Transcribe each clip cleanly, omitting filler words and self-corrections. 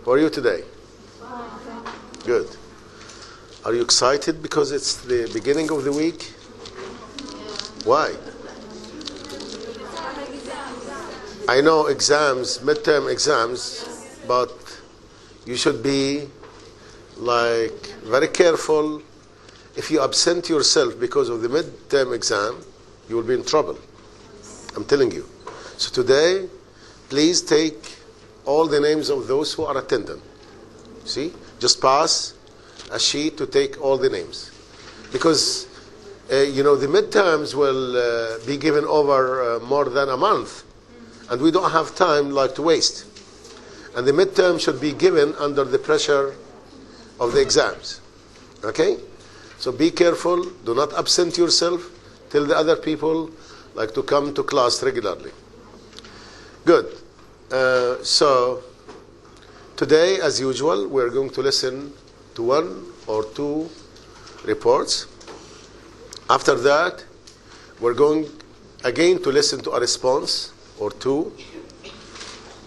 How are you today? Good. Are you excited because it's the beginning of the week? Why? I know exams, midterm exams, but you should be like very careful. If you absent yourself because of the midterm exam, you will be in trouble. I'm telling you. So today, please take all the names of those who are attending. See? Just pass a sheet to take all the names. Because, the midterms will be given over more than a month. And we don't have time to waste. And the midterm should be given under the pressure of the exams. Okay? So be careful. Do not absent yourself. Tell the other people to come to class regularly. Good. So today, as usual, we're going to listen to one or two reports. After that, we're going again to listen to a response or two.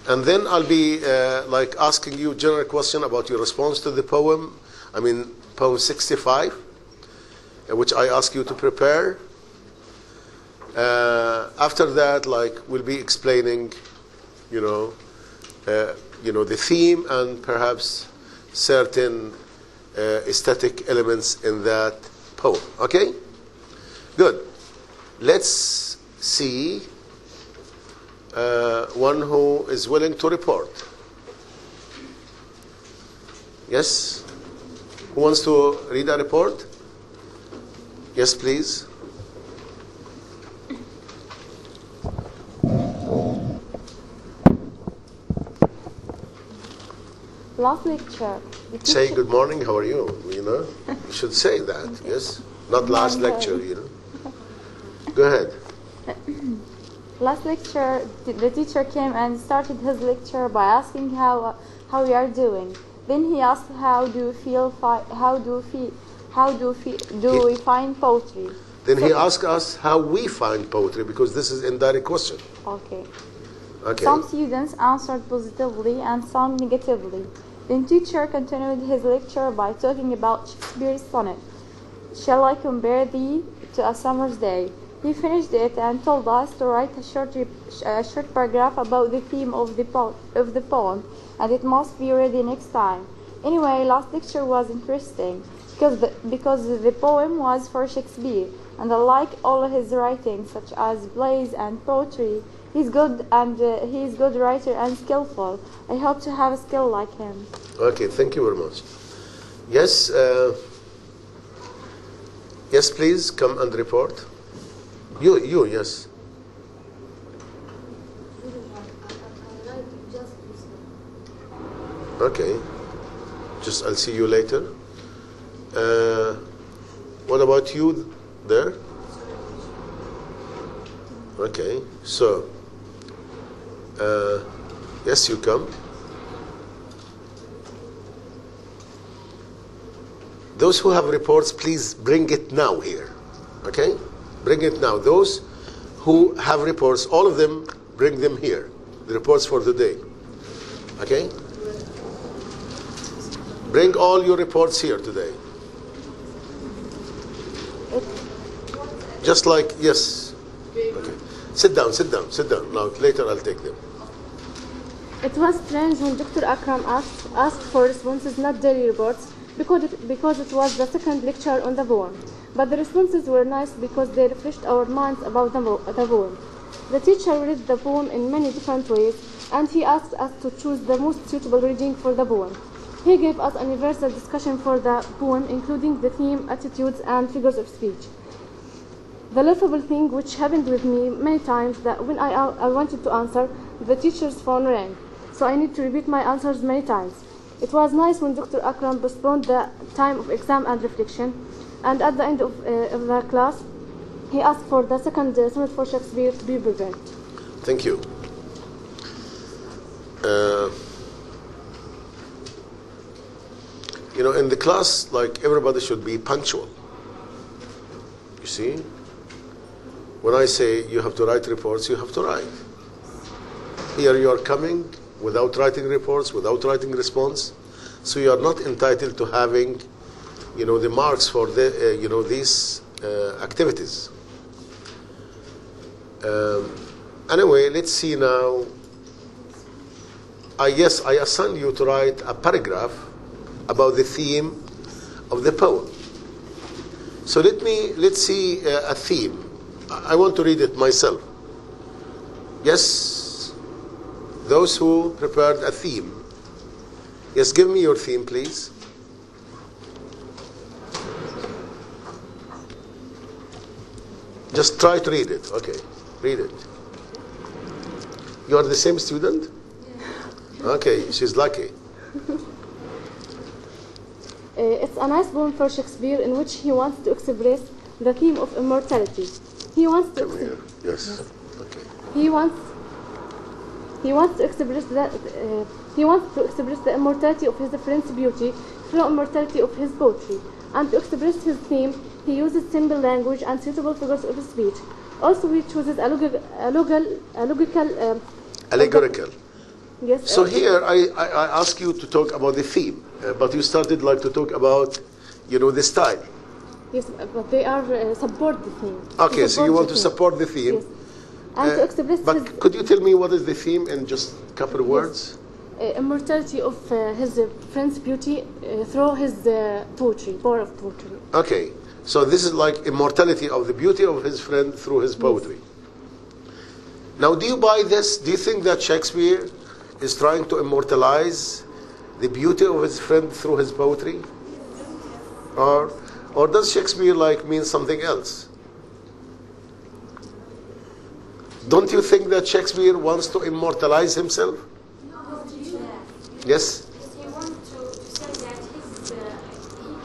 And then I'll be asking you general question about your response to the poem. Poem 65, which I ask you to prepare. After that, we'll be explaining, the theme and perhaps certain aesthetic elements in that poem. Okay? Good. Let's see one who is willing to report. Yes? Who wants to read a report? Yes, please. Last lecture. Say good morning, how are you? You should say that, yes? Not last lecture, Go ahead. Last lecture, the teacher came and started his lecture by asking how we are doing. Then he asked, how do we find poetry? Then he asked us how we find poetry, because this is indirect question. Okay. Some students answered positively and some negatively. Then teacher continued his lecture by talking about Shakespeare's sonnet, "Shall I compare thee to a summer's day?" He finished it and told us to write a short paragraph about the theme of the poem, and it must be ready next time. Anyway, last lecture was interesting because the poem was for Shakespeare, and unlike all his writings, such as plays and poetry, he's good writer and skillful. I hope to have a skill like him. Okay, thank you very much. Yes, yes, please come and report. You, yes. Okay, I'll see you later. What about you there? Okay, so, yes, you come. Those who have reports, please bring it now here. Okay? Bring it now. Those who have reports, all of them, bring them here. The reports for the day. Okay? Bring all your reports here today. Just yes. Okay. Sit down. Now, later I'll take them. It was strange when Dr. Akram asked for responses, not daily reports, because it was the second lecture on the poem. But the responses were nice because they refreshed our minds about the poem. The teacher read the poem in many different ways, and he asked us to choose the most suitable reading for the poem. He gave us a universal discussion for the poem, including the theme, attitudes, and figures of speech. The laughable thing which happened with me many times that when I wanted to answer, the teacher's phone rang, so I need to repeat my answers many times. It was nice when Dr. Akram postponed the time of exam and reflection, and at the end of the class, he asked for the second sonnet for Shakespeare to be prepared. Thank you. In the class, everybody should be punctual. You see? When I say you have to write reports, you have to write. Here you are coming without writing reports, without writing response. So you are not entitled to having, the marks for these activities. Anyway, let's see now. I assigned you to write a paragraph about the theme of the poem. So let's see a theme. I want to read it myself. Yes, those who prepared a theme. Yes, give me your theme, please. Just try to read it. Okay, read it. You are the same student? Okay, she's lucky. It's a nice poem for Shakespeare in which he wants to express the theme of immortality. He wants to Yes. Okay. he wants to express the immortality of his friend's beauty through immortality of his poetry. And to express his theme, he uses simple language and suitable figures of speech. Also, he chooses Allegorical. Yes. So here I ask you to talk about the theme, but you started to talk about, the style. Yes, but they are support the theme. Okay, so you want to support the theme. Yes. And to express but could you tell me what is the theme in just a couple of words? Immortality of his friend's beauty through his poetry, power of poetry. Okay, so this is like immortality of the beauty of his friend through his poetry. Now, do you buy this? Do you think that Shakespeare is trying to immortalize the beauty of his friend through his poetry? Or does Shakespeare mean something else? Don't you think that Shakespeare wants to immortalize himself? Yes? He wants to say that he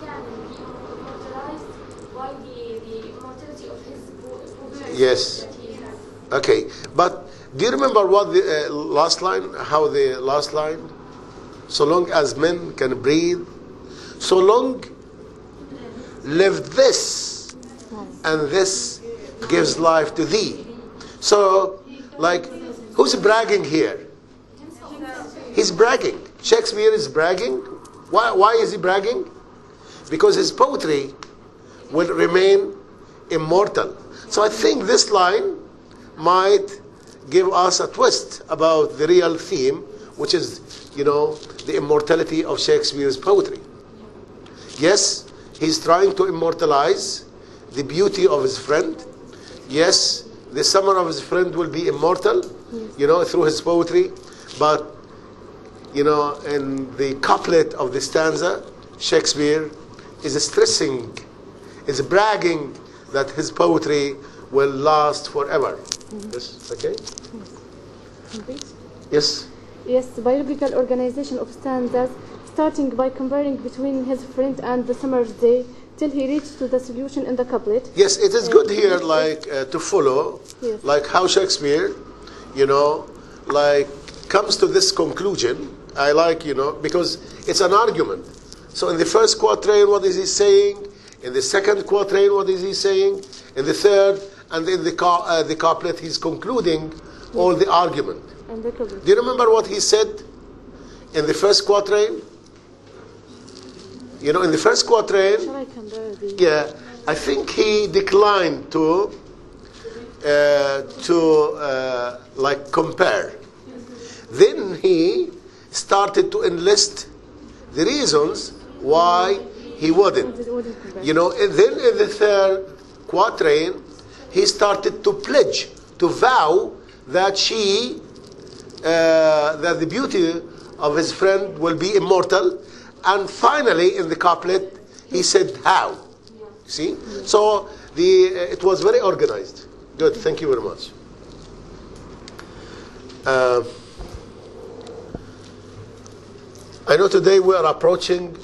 can be immortalized by the immortality of his poetry. Yes. That he has. Okay, but do you remember what the last line, how the last line? So long as men can breathe, so long live this, and this gives life to thee. So, who's bragging here? He's bragging. Shakespeare is bragging. Why is he bragging? Because his poetry will remain immortal. So I think this line might give us a twist about the real theme, which is, the immortality of Shakespeare's poetry. Yes, he's trying to immortalize the beauty of his friend. Yes, the summer of his friend will be immortal, through his poetry. But, in the couplet of the stanza, Shakespeare is stressing, is bragging that his poetry will last forever. Yes, okay? Yes? Yes, biological organization of stanzas, starting by comparing between his friend and the summer's day, till he reached to the solution in the couplet. Yes, it is good here, to follow, Yes. how Shakespeare, comes to this conclusion. I because it's an argument. So in the first quatrain, what is he saying? In the second quatrain, what is he saying? In the third, and in the couplet, he's concluding all the argument. And the couplet. Do you remember what he said in the first quatrain? In the first quatrain, Shall I compare the... yeah, I think he declined to compare. Then he started to enlist the reasons why he wouldn't. And then in the third quatrain, he started to pledge, to vow that that the beauty of his friend will be immortal. And finally, in the couplet, he said how. See? So it was very organized. Good. Thank you very much. I know today we are approaching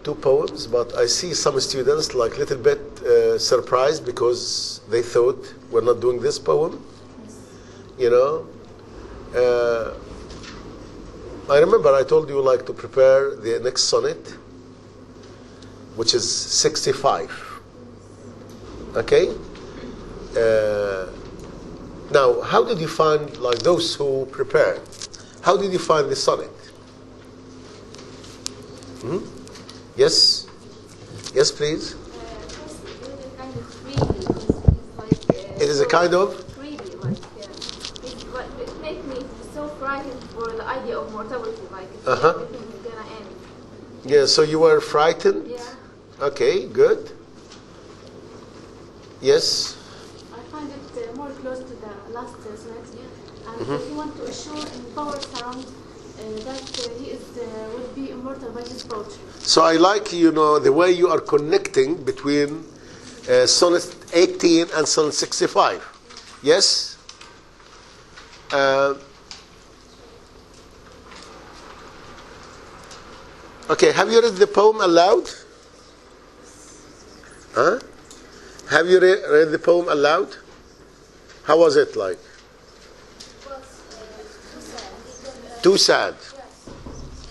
2 poems, but I see some students little bit surprised because they thought we're not doing this poem. I remember I told you to prepare the next sonnet, which is 65. Okay? Now, how did you find those who prepared? How did you find the sonnet? Yes? Yes, please. It is a kind of? It makes me so frightened for the idea of mortality, like it's gonna end. Yeah, so you were frightened? Yeah. Okay, good. Yes? I find it more close to the last sonnet, and he wants to assure in power sound that he is will be immortal by his poetry. So I like, the way you are connecting between sonnet 18 and sonnet 65. Yes? Okay, have you read the poem aloud? Huh? Have you read the poem aloud? How was it like? It was Too sad. yes.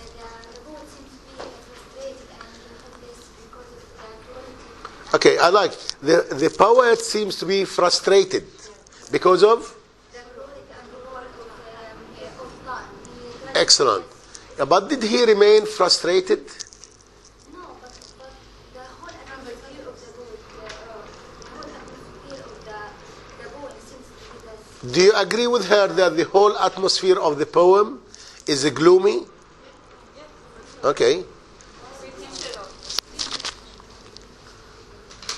The poet seems to be frustrated and hopeless because of the quality. Okay, I like the poet seems to be frustrated because of The quality and the work of life. excellent. But did he remain frustrated? No, but the whole atmosphere of the poet, the poem seems to be that. Do you agree with her that the whole atmosphere of the poem is gloomy? Okay.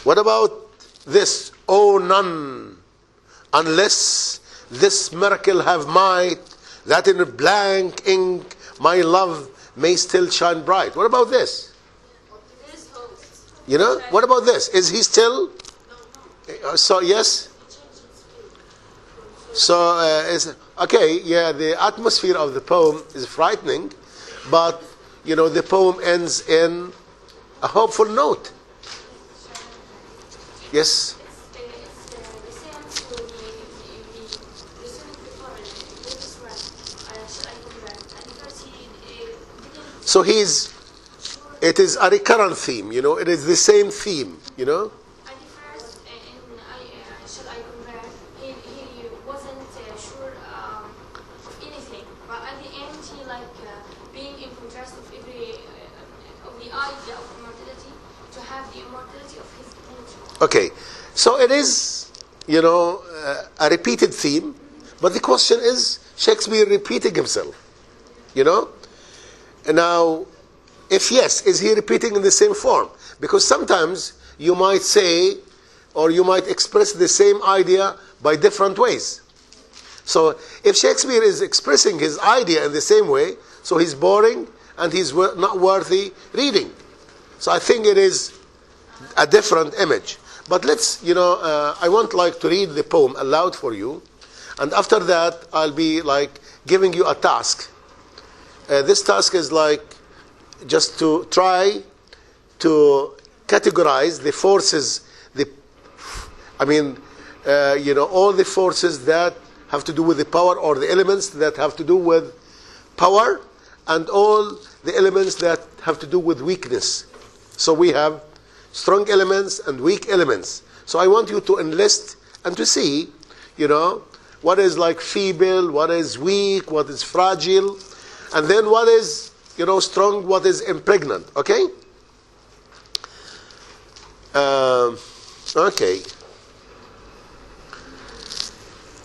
What about this? Oh, none, unless this miracle have might, that in blank ink my love may still shine bright. What about this? What about this? Is he still? So, yes? So, okay, yeah, the atmosphere of the poem is frightening, but, the poem ends in a hopeful note. Yes? The same to the sonnet before, this one, shall I come back? And because he didn't So it is a recurrent theme, it is the same theme, at the first, shall I come back, he wasn't sure of anything, but at the end he being in contrast of every of the idea of immortality to have the immortality of his poetry. Okay, so it is, a repeated theme, but the question is Shakespeare repeating himself, And now, if yes, is he repeating in the same form? Because sometimes you might say, or you might express the same idea by different ways. So if Shakespeare is expressing his idea in the same way, so he's boring and he's not worthy reading. So I think it is a different image. But let's, I want to read the poem aloud for you. And after that, I'll be giving you a task. This task is just to try to categorize the forces, all the forces that have to do with the power, or the elements that have to do with power, and all the elements that have to do with weakness. So we have strong elements and weak elements. So I want you to enlist and to see, what is feeble, what is weak, what is fragile, and then what is, strong, what is impregnant. Okay? Okay.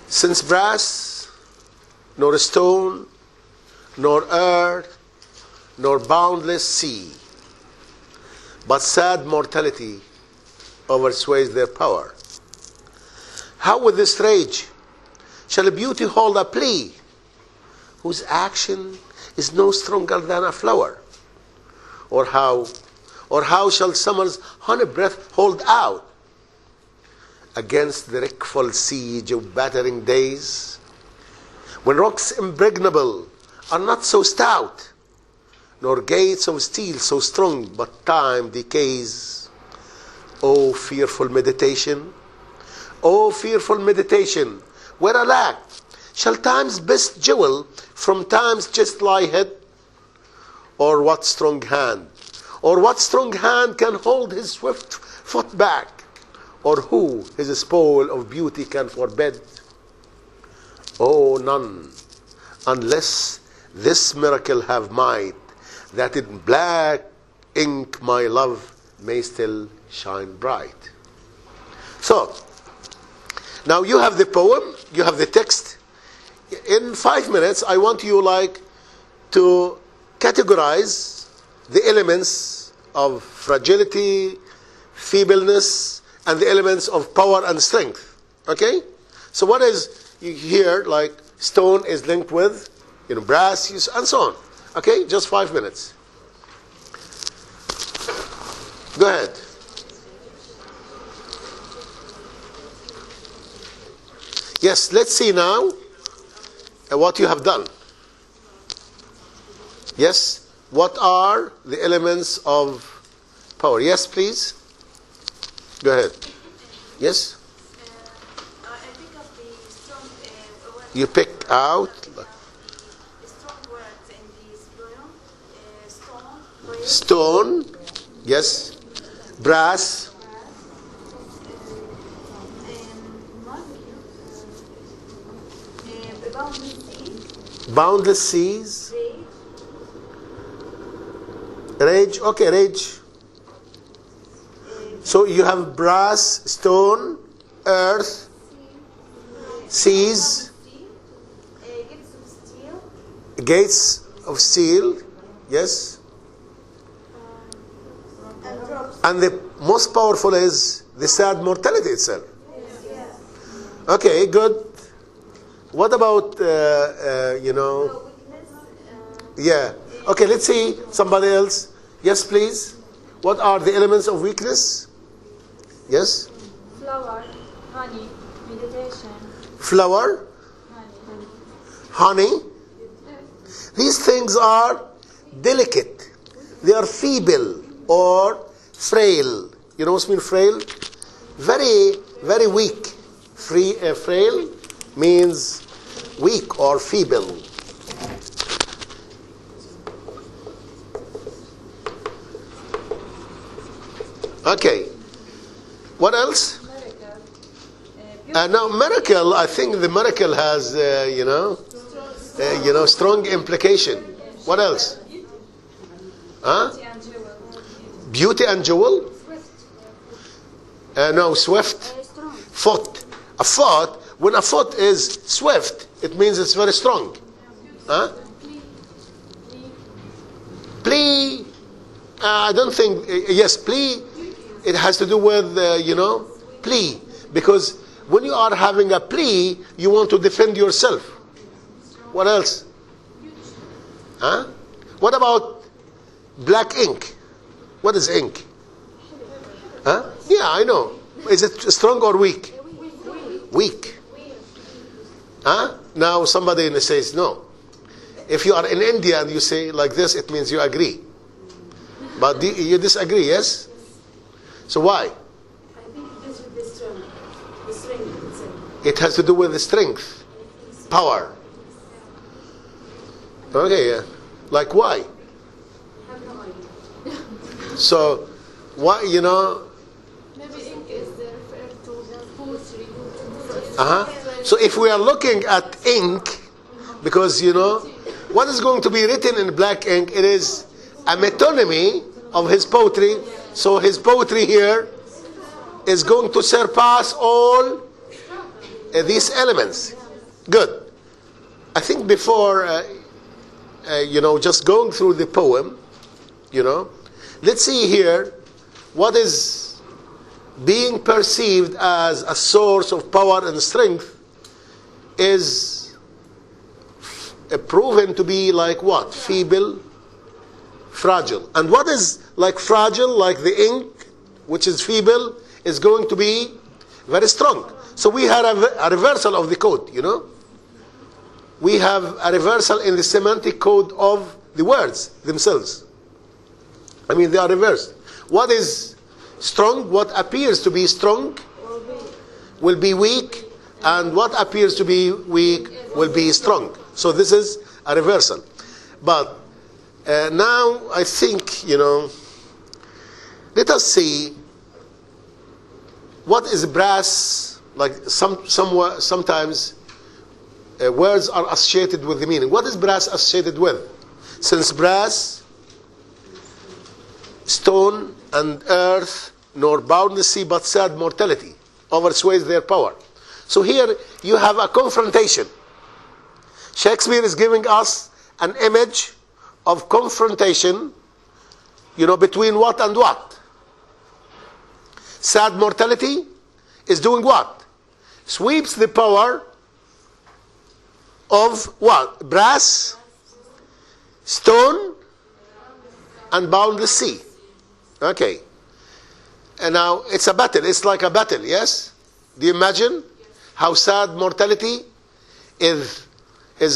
Since brass, nor stone, nor earth, nor boundless sea, but sad mortality oversways their power. How with this rage shall a beauty hold a plea, whose action is no stronger than a flower? Or how shall summer's honey breath hold out against the wreckful siege of battering days, when rocks impregnable are not so stout, nor gates of steel so strong, but time decays? O fearful meditation, O fearful meditation, where alack shall time's best jewel from time's chest lie hid? Or what strong hand can hold his swift foot back? Or who his spoil of beauty can forbid? Oh, none, unless this miracle have might, that in black ink my love may still shine bright. So, now you have the poem, you have the text. In 5 minutes, I want you to categorize the elements of fragility, feebleness, and the elements of power and strength. Okay? So what is here, stone is linked with, brass, and so on. Okay? Just 5 minutes. Go ahead. Yes, let's see now what you have done. Yes, what are the elements of power? Yes, please. Go ahead. Yes? I think of the strong words. You pick out. Strong words in this poem. Stone. Stone. Yes. Brass. Boundless seas. Rage. Okay, rage. So you have brass, stone, earth, seas, gates of steel. Yes. And the most powerful is the sad mortality itself. Okay, good. What about, yeah. Okay, let's see somebody else. Yes, please. What are the elements of weakness? Yes? Flower, honey, meditation. Flower, honey. These things are delicate. They are feeble or frail. You know what I mean, frail? Very, very weak. Frail means weak or feeble. Okay. What else? Now, miracle, I think the miracle has, strong implication. What else? Huh? Beauty and jewel? No, swift. Foot. A foot, when a foot is swift, it means it's very strong. Huh? Plea. I don't think, yes, plea, it has to do with, plea. Because when you are having a plea, you want to defend yourself. What else? Huh? What about black ink? What is ink? Huh? Yeah, I know. Is it strong or weak? Weak. Huh? Now somebody says no. If you are in India and you say like this, it means you agree. But you disagree, yes? So why? I think it is with the strength. The strength itself. It has to do with the strength, power. Okay, yeah. Like why? I have no idea. So, why, Maybe ink is referred to poetry. So if we are looking at ink, because, what is going to be written in black ink, it is a metonymy of his poetry. So his poetry here is going to surpass all these elements. Good. I think before, just going through the poem, let's see here what is being perceived as a source of power and strength is proven to be like what? Feeble, fragile. And what is like fragile, like the ink, which is feeble, is going to be very strong. So we have a reversal of the code, We have a reversal in the semantic code of the words themselves. I mean, they are reversed. What is strong, what appears to be strong, will be weak, and what appears to be weak will be strong. So this is a reversal. But now I think, let us see what is brass. Like sometimes words are associated with the meaning. What is brass associated with? Since brass, stone, and earth, nor boundless sea, but sad mortality oversways their power. So here you have a confrontation. Shakespeare is giving us an image of confrontation, between what and what? Sad mortality is doing what? Sweeps the power of what? Brass, stone, and boundless sea. Okay. And now it's a battle. It's like a battle, yes? Do you imagine how sad mortality is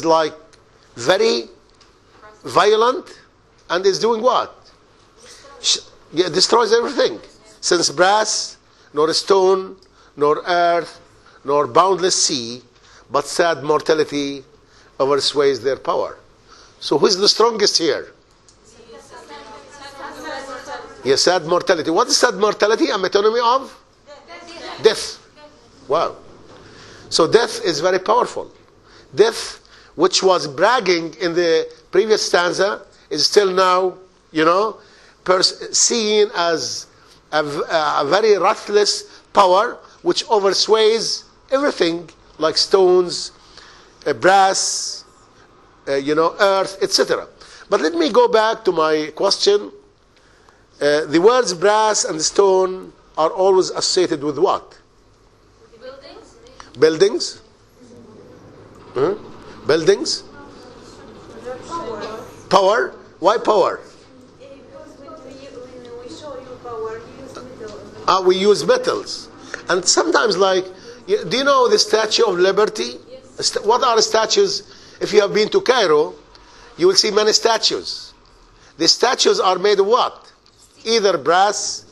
like very violent and is doing what? Destroys everything. Since brass, nor stone, nor earth, nor boundless sea, but sad mortality oversways their power. So who is the strongest here? Yes, sad mortality. What is sad mortality? A metonymy of? Death. Wow. So death is very powerful. Death, which was bragging in the previous stanza, is still now, seen as a very ruthless power which oversways everything, like stones, brass, earth, etc. But let me go back to my question. The words brass and stone are always associated with what? Buildings. Buildings. Power. Why power? We use metals. And sometimes, do you know the Statue of Liberty? What are statues? If you have been to Cairo, you will see many statues. The statues are made of what? Either brass,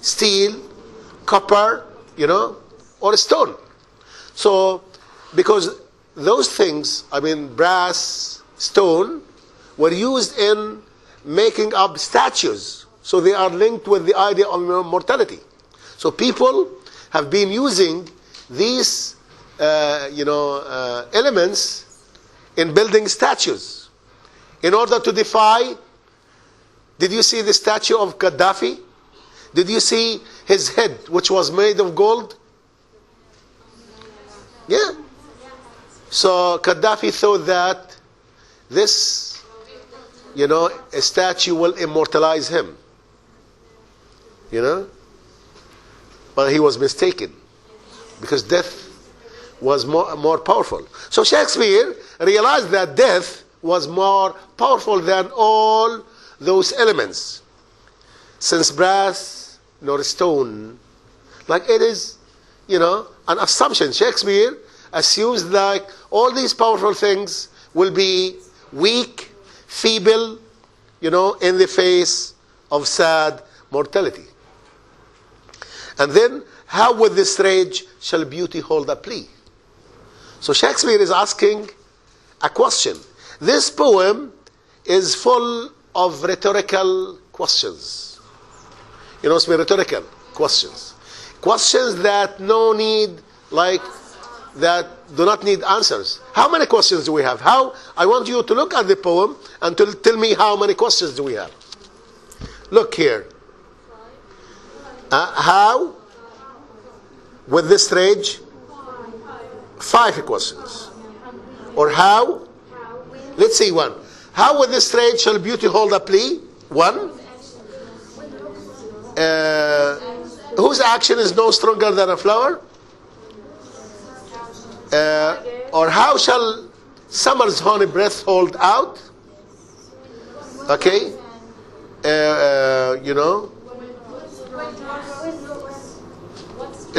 steel, copper, or stone. So, because those things, brass, stone, were used in making up statues. So they are linked with the idea of mortality. So people have been using these, elements in building statues in order to defy. Did you see the statue of Qaddafi? Did you see his head, which was made of gold? Yeah. So Qaddafi thought that this, a statue will immortalize him. But he was mistaken, because death was more powerful. So Shakespeare realized that death was more powerful than all those elements. Since brass nor stone, it is, an assumption. Shakespeare assumes all these powerful things will be weak, feeble, in the face of sad mortality. And then, how with this rage shall beauty hold a plea? So Shakespeare is asking a question. This poem is full of rhetorical questions. It's rhetorical questions. Questions that that do not need answers. How many questions do we have? I want you to look at the poem and to tell me how many questions do we have. Look here. How? With this rage? 5 questions. Or how? Let's see one. How with this rage shall beauty hold a plea? 1. Whose action is no stronger than a flower? Or how shall summer's honey breath hold out? Okay.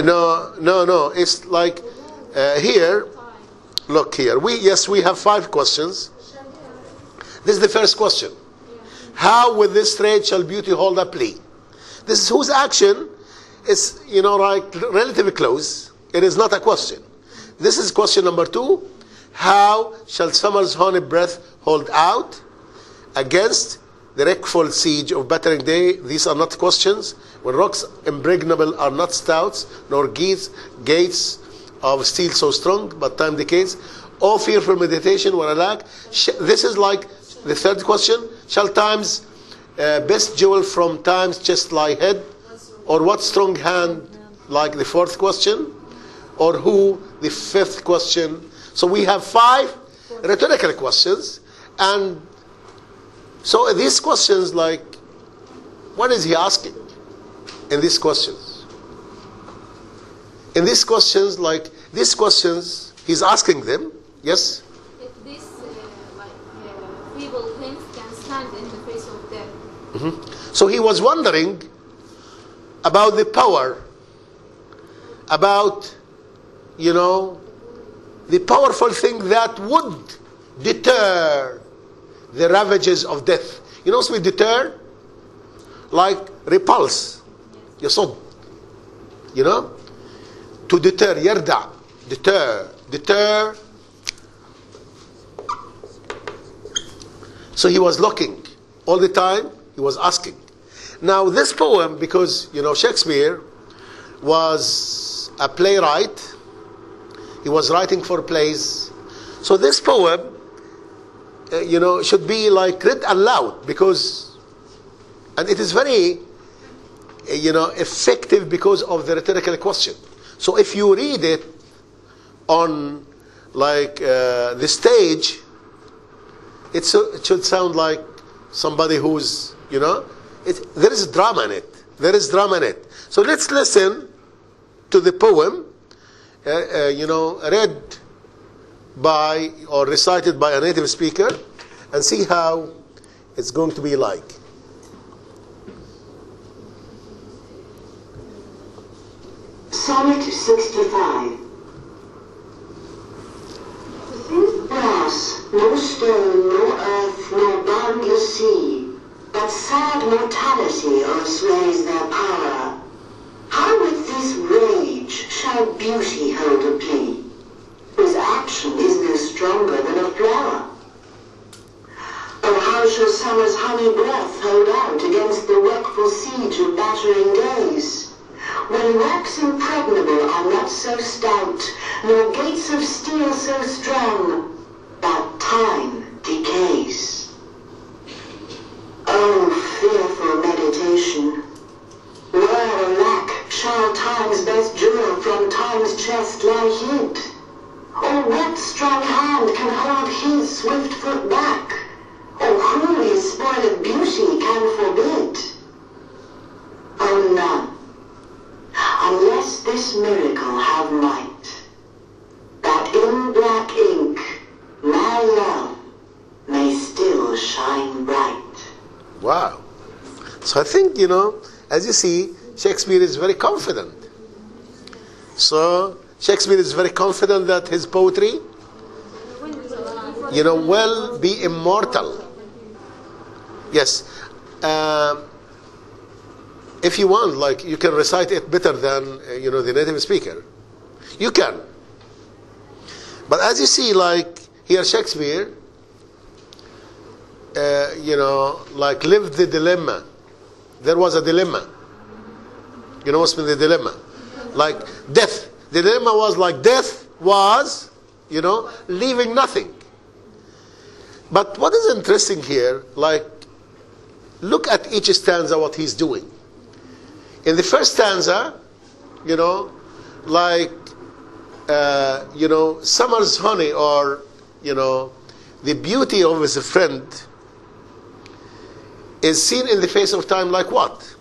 No. It's like here. Look here. We have 5 questions. This is the first question. How with this trade shall beauty hold a plea? This is whose action is, relatively close. It is not a question. This is question number 2. How shall summer's honey breath hold out against the wreckful siege of battering day? These are not questions. When rocks impregnable are not stouts, nor gates of steel so strong, but time decays. O fearful meditation, what I lack. This is like the third question. Shall time's best jewel from time's chest lie hid? Or what strong hand, like the fourth question? Or who, the fifth question? So we have 5 rhetorical questions. And so these questions, like, what is he asking in these questions? In these questions, he's asking them, yes? If this feeble things can stand in the face of death. So he was wondering about the power, about, the powerful thing that would deter the ravages of death. You know what we deter? Like repulse. يصد. To deter, يردع. Deter. So he was looking all the time, he was asking. Now this poem, because Shakespeare was a playwright, he was writing for plays. So this poem, should be like read aloud, and it is very, effective because of the rhetorical question. So if you read it on the stage, it should sound like somebody who's, there is drama in it. So let's listen to the poem, read by or recited by a native speaker, and see how it's going to be like. Sonnet 65. In brass, no stone, no earth, no boundless sea, but sad mortality o'ersways their power. How with this rage shall beauty hold a plea, whose action is no stronger than a flower? Oh, how shall summer's honey breath hold out against the wakeful siege of battering days, when wax impregnable are not so stout, nor gates of steel so strong, but time decays? Oh, fearful meditation! Where, alack, shall time's best jewel from time's chest lie hid? Or what strong hand can hold his swift foot back? Or who his spoiled beauty can forbid? Oh, none, unless this miracle have might, that in black ink my love may still shine bright. Wow. So I think, as you see, Shakespeare is very confident. So Shakespeare is very confident that his poetry, will be immortal. Yes. If you want, you can recite it better than, the native speaker. You can. But as you see, here Shakespeare, lived the dilemma. There was a dilemma. You know what's been the dilemma? Death. The dilemma was death was, leaving nothing. But what is interesting here, look at each stanza what he's doing. In the first stanza, summer's honey, or, the beauty of his friend is seen in the face of time like what?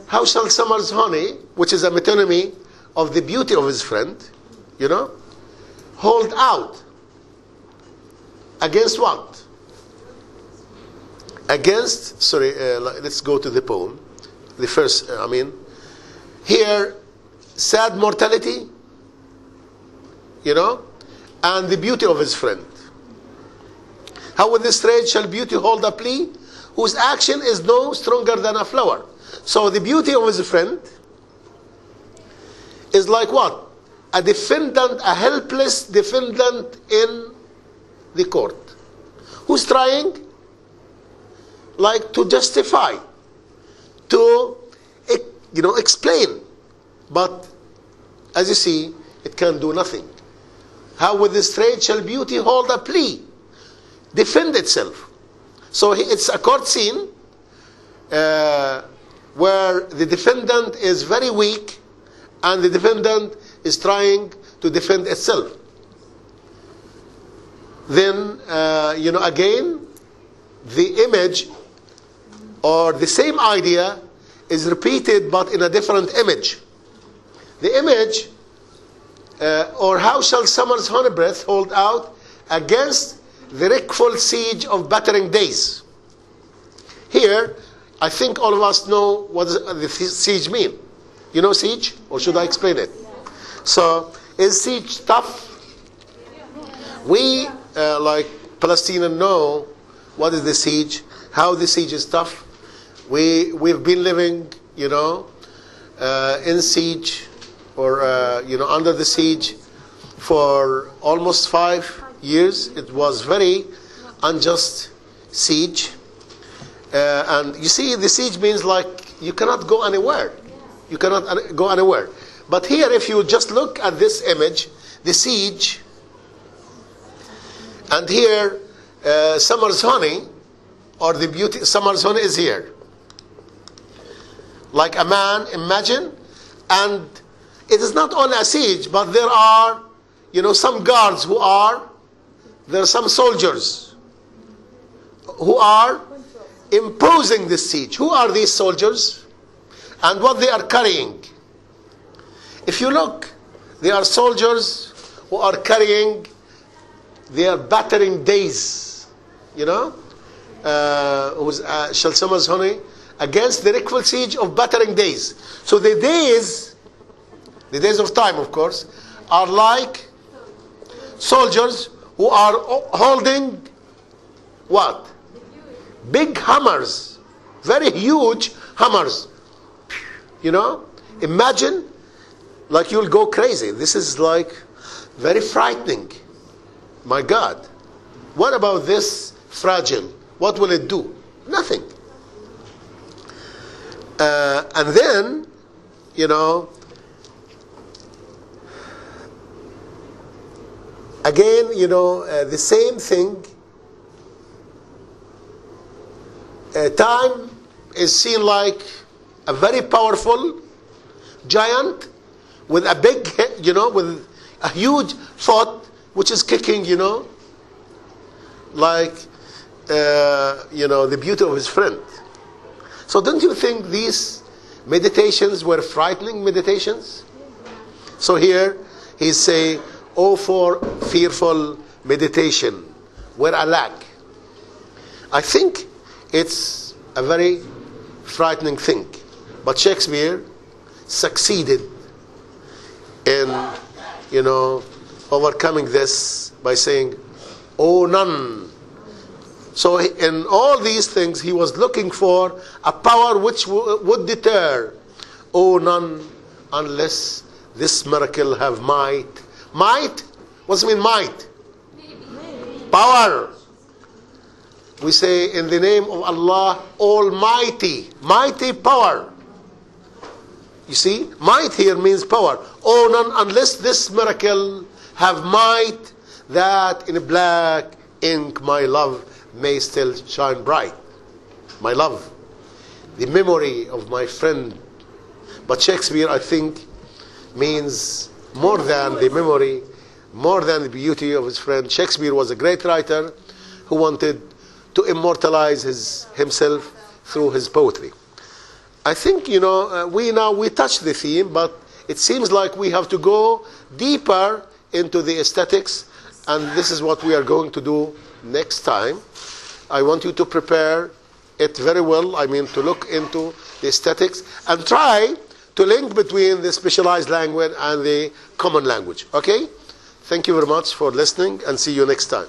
How shall summer's honey, which is a metonymy of the beauty of his friend, hold out against what? Against, let's go to the poem. The first, here, sad mortality, and the beauty of his friend. How with this rage shall beauty hold a plea, whose action is no stronger than a flower? So the beauty of his friend is like what? A defendant, a helpless defendant in the court, who's trying to justify, to explain, but as you see, it can do nothing. How with this trade shall beauty hold a plea, defend itself? So it's a court scene where the defendant is very weak and the defendant is trying to defend itself. Then, again, the image or the same idea is repeated but in a different image. The image, or how shall summer's honey breath hold out against the wreckful siege of battering days? Here, I think all of us know what the siege mean. You know siege? Or should I explain it? So, is siege tough? We, like Palestinians, know what is the siege, how the siege is tough. We've been living, in siege or, under the siege for almost 5 years. It was very unjust siege. And you see, the siege means like you cannot go anywhere. You cannot go anywhere. But here, if you just look at this image, the siege, and here, summer's honey, or the beauty, summer's honey is here. Like a man, imagine, and it is not only a siege, but there are, some guards there are some soldiers who are imposing this siege. Who are these soldiers? And what they are carrying? If you look, they are soldiers who are carrying their battering days, shall summer's honey against the wreckful siege of battering days. So the days of time, of course, are like soldiers who are holding what? Big hammers, very huge hammers. Imagine, like you'll go crazy. This is like very frightening. My God. What about this fragile? What will it do? Nothing. And then, again, the same thing. Time is seen like a very powerful giant with a big head, with a huge foot, which is kicking, like, the beauty of his friend. So don't you think these meditations were frightening meditations? So here he's saying, oh, for fearful meditation, where I lack. I think it's a very frightening thing. But Shakespeare succeeded in, overcoming this by saying, oh, none. So in all these things, he was looking for a power which would deter. Oh, none, unless this miracle have might. Might? What does it mean, might? Power. We say in the name of Allah, Almighty. Mighty power. You see, might here means power. Oh, none, unless this miracle have might, that in black ink my love may still shine bright. My love, the memory of my friend. But Shakespeare, I think, means more than the memory, more than the beauty of his friend. Shakespeare was a great writer who wanted to immortalize himself through his poetry. I think, we touched the theme, but it seems like we have to go deeper into the aesthetics, and this is what we are going to do next time. I want you to prepare it very well, to look into the aesthetics and try to link between the specialized language and the common language. Okay? Thank you very much for listening, and see you next time.